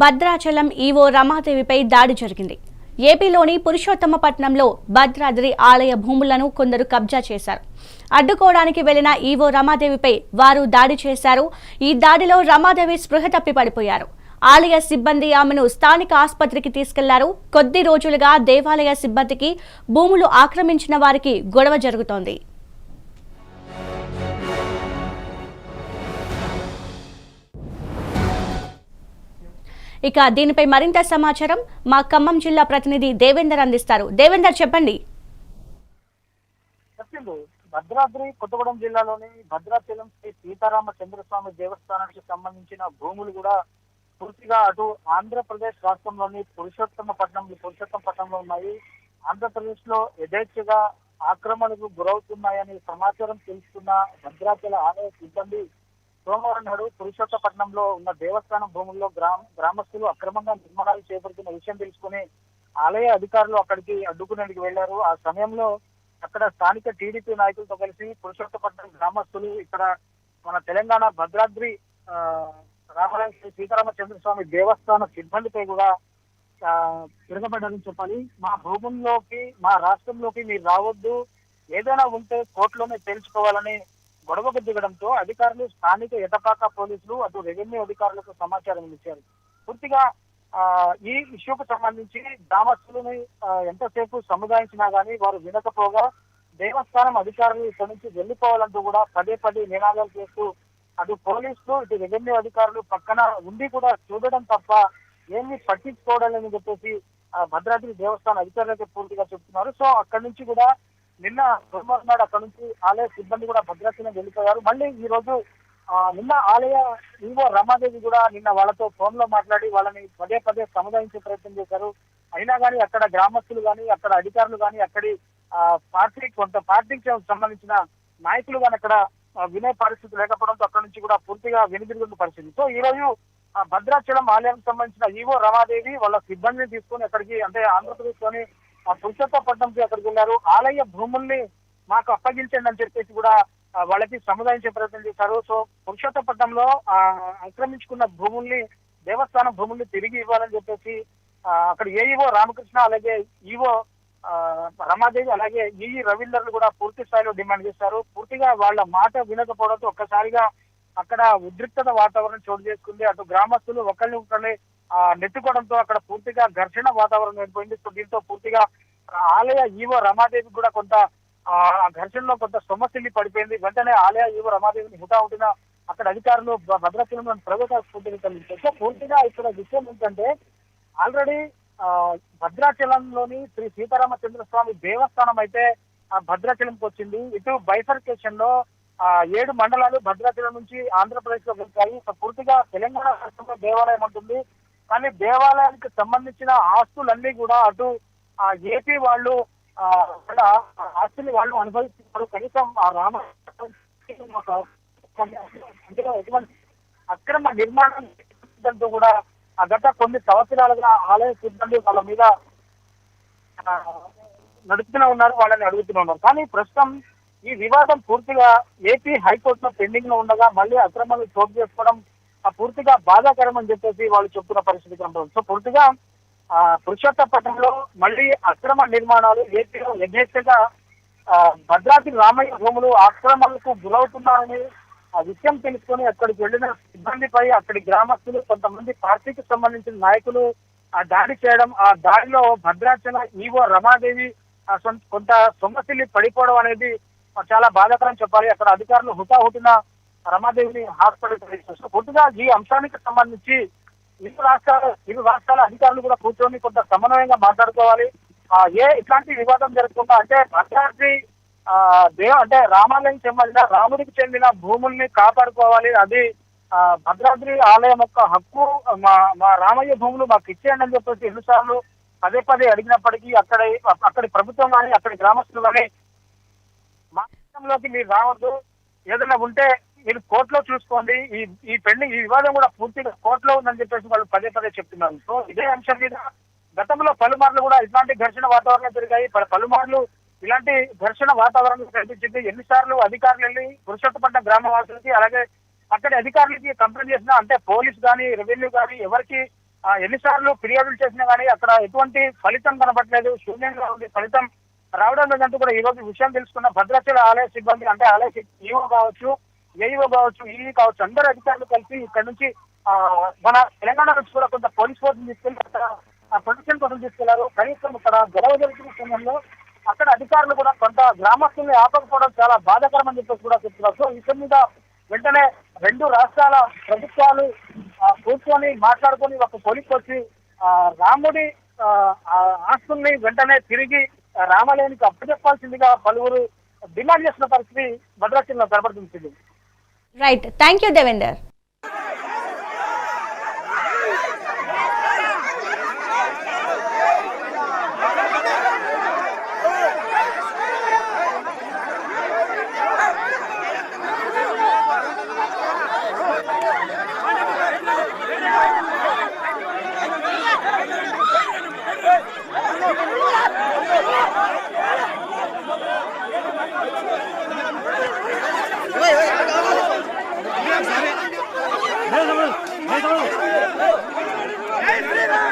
Bhadrachalam EO రమాదేవిపై దాడి జరిగింది. ఏపీలోని పురుషోత్తమపట్నంలో భద్రాద్రి ఆలయ భూములను కొందరు కబ్జా చేశారు. అడ్డుకోవడానికి వెళ్లిన ఈవో రమాదేవిపై వారు దాడి చేశారు. ఈ దాడిలో రమాదేవి స్పృహ తప్పి పడిపోయారు. ఆలయ సిబ్బంది ఆమెను స్థానిక ఆసుపత్రికి తీసుకెళ్లారు. కొద్ది రోజులుగా దేవాలయ సిబ్బందికి భూములు ఆక్రమించిన వారికి గొడవ జరుగుతోంది. ఇక దీనిపై మరింత సమాచారం మా ఖమ్మం జిల్లా ప్రతినిధి దేవేందర్ అందిస్తారు. దేవేందర్, చెప్పండి. భద్రాద్రి కొత్తగూడెం జిల్లాలోని భద్రాచలం శ్రీ సీతారామ చంద్రస్వామి దేవస్థానానికి సంబంధించిన భూములు కూడా పూర్తిగా అటు ఆంధ్రప్రదేశ్ రాష్ట్రంలోని పురుషోత్తమపట్నంలో ఉన్నాయి. ఆంధ్రప్రదేశ్ లో యథేచ్ఛగా ఆక్రమణకు గురవుతున్నాయని సమాచారం తెలుసుకున్న భద్రాచల ఆలయ సిబ్బంది సోమవారం నాడు పురుషోత్తపట్నంలో ఉన్న దేవస్థానం భూముల్లో గ్రామస్తులు అక్రమంగా నిర్మాణాలు చేపడుతున్న విషయం తెలుసుకుని ఆలయ అధికారులు అక్కడికి అడ్డుకునేందుకు వెళ్లారు. ఆ సమయంలో అక్కడ స్థానిక టీడీపీ నాయకులతో కలిసి పురుషోత్తపట్నం గ్రామస్తులు ఇక్కడ మన తెలంగాణ భద్రాద్రి రామరాజ సీతారామచంద్రస్వామి దేవస్థాన సిబ్బందిపై కూడా తిరగబడ్డారని చెప్పాలి. మా భూముల్లోకి, మా రాష్ట్రంలోకి మీరు రావద్దు, ఏదైనా ఉంటే కోర్టులోనే తేల్చుకోవాలని గొడవకు దిగడంతో అధికారులు స్థానిక ఎటపాక పోలీసులు అటు రెవెన్యూ అధికారులకు సమాచారం ఇచ్చారు. పూర్తిగా ఈ ఇష్యూకు సంబంధించి గ్రామస్తులని ఎంతసేపు సముదాయించినా గానీ వారు వినకపోగా దేవస్థానం అధికారులు ఇక్కడి నుంచి వెళ్లిపోవాలంటూ కూడా పదే నినాదాలు చేస్తూ అటు పోలీసులు ఇటు రెవెన్యూ అధికారులు పక్కన ఉండి కూడా చూడడం తప్ప ఏమీ పట్టించుకోవడాలని చెప్పేసి భద్రాద్రి దేవస్థాన అధికారులైతే పూర్తిగా చెప్తున్నారు. సో అక్కడి నుంచి కూడా నిన్న సోమవారం నాడు అక్కడ నుంచి ఆలయ సిబ్బంది కూడా భద్రాచలం వెళ్ళిపోయారు. మళ్ళీ ఈ రోజు నిన్న ఆలయ ఈవో రమాదేవి కూడా నిన్న వాళ్ళతో ఫోన్ లో మాట్లాడి వాళ్ళని పదే సముదాయించే ప్రయత్నం చేశారు. అయినా కానీ అక్కడ గ్రామస్తులు కానీ అక్కడ అధికారులు కానీ అక్కడి పార్టీకి సంబంధించిన నాయకులు కానీ అక్కడ వినే పరిస్థితి లేకపోవడంతో అక్కడ నుంచి కూడా పూర్తిగా వెనుదిరుగుతున్న పరిస్థితి. సో ఈ రోజు భద్రాచలం ఆలయానికి సంబంధించిన ఈవో రమాదేవి వాళ్ళ సిబ్బందిని తీసుకొని అక్కడికి, అంటే ఆంధ్రప్రదేశ్ లోని పురుషోత్తపట్నంకి అక్కడికి వెళ్ళారు. ఆలయ భూముల్ని మాకు అప్పగించండి అని చెప్పేసి కూడా వాళ్ళకి సముదాయించే ప్రయత్నం చేశారు. సో పురుషోత్తపట్నంలో ఆక్రమించుకున్న భూముల్ని, దేవస్థానం భూముల్ని తిరిగి ఇవ్వాలని చెప్పేసి అక్కడ ఏఈఓ రామకృష్ణ, అలాగే ఈవో రమాదేవి, అలాగే ఈఈ రవీందర్లు కూడా పూర్తి స్థాయిలో డిమాండ్ చేశారు. పూర్తిగా వాళ్ళ మాట వినకపోవడంతో ఒక్కసారిగా అక్కడ ఉద్రిక్తత వాతావరణం చోటు చేసుకుంది. అటు గ్రామస్తులు ఒకరిని నెట్టుకోవడంతో అక్కడ పూర్తిగా ఘర్షణ వాతావరణం ఏర్పడింది. సో దీంతో పూర్తిగా ఆలయ ఈవో రమాదేవి కూడా కొంత ఘర్షణలో కొంత సొమ్మసిల్లి పడిపోయింది. వెంటనే ఆలయ ఈవో రమాదేవిని హుటాహుటిన అక్కడ అధికారులు భద్రాచలంలోని ప్రైవేట్ ఆసుపత్రికి తరలించారు. సో పూర్తిగా ఇక్కడ విషయం ఏంటంటే ఆల్రెడీ భద్రాచలంలోని శ్రీ సీతారామచంద్రస్వామి దేవస్థానం అయితే భద్రాచలంకి వచ్చింది. ఇటు బైఫర్కేషన్ లో 7 మండలాలు భద్రాచలం నుంచి ఆంధ్రప్రదేశ్ లో వెళ్తాయి. పూర్తిగా తెలంగాణ రాష్ట్రంలో దేవాలయం ఉంటుంది. కానీ దేవాలయానికి సంబంధించిన ఆస్తులన్నీ కూడా అటు ఏపీ వాళ్ళు ఆస్తులు వాళ్ళు అనుభవిస్తున్నారు. కనీసం ఆ రామ ఎటువంటి అక్రమ నిర్మాణం కూడా గత కొన్ని సంవత్సరాలుగా ఆలయ సిబ్బంది వాళ్ళ మీద నడుపుతూనే ఉన్నారు, వాళ్ళని అడుగుతూనే ఉన్నారు. కానీ ప్రస్తుతం ఈ వివాదం పూర్తిగా ఏపీ హైకోర్టులో పెండింగ్ లో ఉండగా మళ్ళీ అక్రమాలు చోటు చేసుకోవడం పూర్తిగా బాధాకరం అని చెప్పేసి వాళ్ళు చెప్తున్న పరిస్థితి కనబడుతుంది. సో పూర్తిగా పురుషోత్తపట్నంలో మళ్ళీ అక్రమ నిర్మాణాలు ఏపీలో యథేచ్ఛగా భద్రాద్రి రామయ్య భూములు ఆక్రమణలకు గురవుతున్నారని ఆ విషయం తెలుసుకొని అక్కడికి వెళ్లిన సిబ్బందిపై అక్కడి గ్రామస్తులు, కొంతమంది పార్టీకి సంబంధించిన నాయకులు దాడి చేయడం, ఆ దాడిలో భద్రాచల ఈవో రమాదేవి కొంత సొమ్మసిల్లి పడిపోవడం అనేది చాలా బాధాకరం చెప్పాలి. అక్కడ అధికారులు హుటాహుటిన రమాదేవిని హాస్పిటల్ ప్రవేశిస్తారు. పూర్తిగా ఈ అంశానికి సంబంధించి ఇరు రాష్ట్రాల అధికారులు కూడా కూర్చొని కొంత సమన్వయంగా మాట్లాడుకోవాలి. ఇట్లాంటి వివాదం జరగకుండా, అంటే భద్రాద్రి అంటే రామాలయం సంబంధించిన రాముడికి చెందిన భూముల్ని కాపాడుకోవాలి. అది భద్రాద్రి ఆలయం యొక్క హక్కు. మా రామయ్య భూములు మాకు ఇచ్చేయండి అని చెప్పేసి ఎన్నిసార్లు పదే అడిగినప్పటికీ అక్కడి ప్రభుత్వం కానీ అక్కడి గ్రామస్తులు కానీ మా రాష్ట్రంలోకి మీరు రావద్దు, ఏదైనా ఉంటే మీరు కోర్టులో చూసుకోండి, ఈ వివాదం కూడా పూర్తిగా కోర్టులో ఉందని చెప్పేసి వాళ్ళు పదే చెప్తున్నారు. సో ఇదే అంశం మీద గతంలో పలుమార్లు కూడా ఇట్లాంటి ఘర్షణ వాతావరణం జరిగాయి. పలుమార్లు ఇలాంటి ఘర్షణ వాతావరణం కనిపించింది. ఎన్నిసార్లు అధికారులు వెళ్ళి పురుషోత్తపట్నం గ్రామవాసులకి, అలాగే అక్కడి అధికారులకి కంప్లైంట్ చేసినా, అంటే పోలీస్ కానీ రెవెన్యూ కానీ ఎవరికి ఎన్నిసార్లు ఫిర్యాదులు చేసినా కానీ అక్కడ ఎటువంటి ఫలితం కనబడలేదు, శూన్యంగా ఉంది. ఫలితం రావడం లేదంటూ కూడా ఈ రోజు విషయం తెలుసుకున్న భద్రాచల ఆలయ సిబ్బంది, అంటే ఆలయ ఈఓ కావచ్చు, ఏఈఓ కావచ్చు, ఈఈ కావచ్చు, అందరు అధికారులు కలిసి ఇక్కడ నుంచి మన తెలంగాణ నుంచి కూడా కొంత పోలీస్ ఫోర్స్ తీసుకెళ్లి అక్కడ ప్రొటెక్షన్ కోసం తీసుకెళ్లారు. కనీసం ఇక్కడ గొడవ జరుగుతున్న సమయంలో అక్కడ అధికారులు కూడా కొంత గ్రామస్తుల్ని ఆపకపోవడం చాలా బాధాకరమని చెప్పేసి కూడా చెప్తున్నారు. సో విషయం మీద వెంటనే రెండు రాష్ట్రాల ప్రభుత్వాలు కూర్చొని మాట్లాడుకొని ఒక పోలీస్ వచ్చి రాముడి ఆస్తుల్ని వెంటనే తిరిగి రామాలయానికి అప్పచెప్పాల్సిందిగా పలువురు డిమాండ్ చేసిన పరిస్థితి భద్రాచలంలో కనబడుతుంది. Right, thank you Devender. Jai Shri Ram!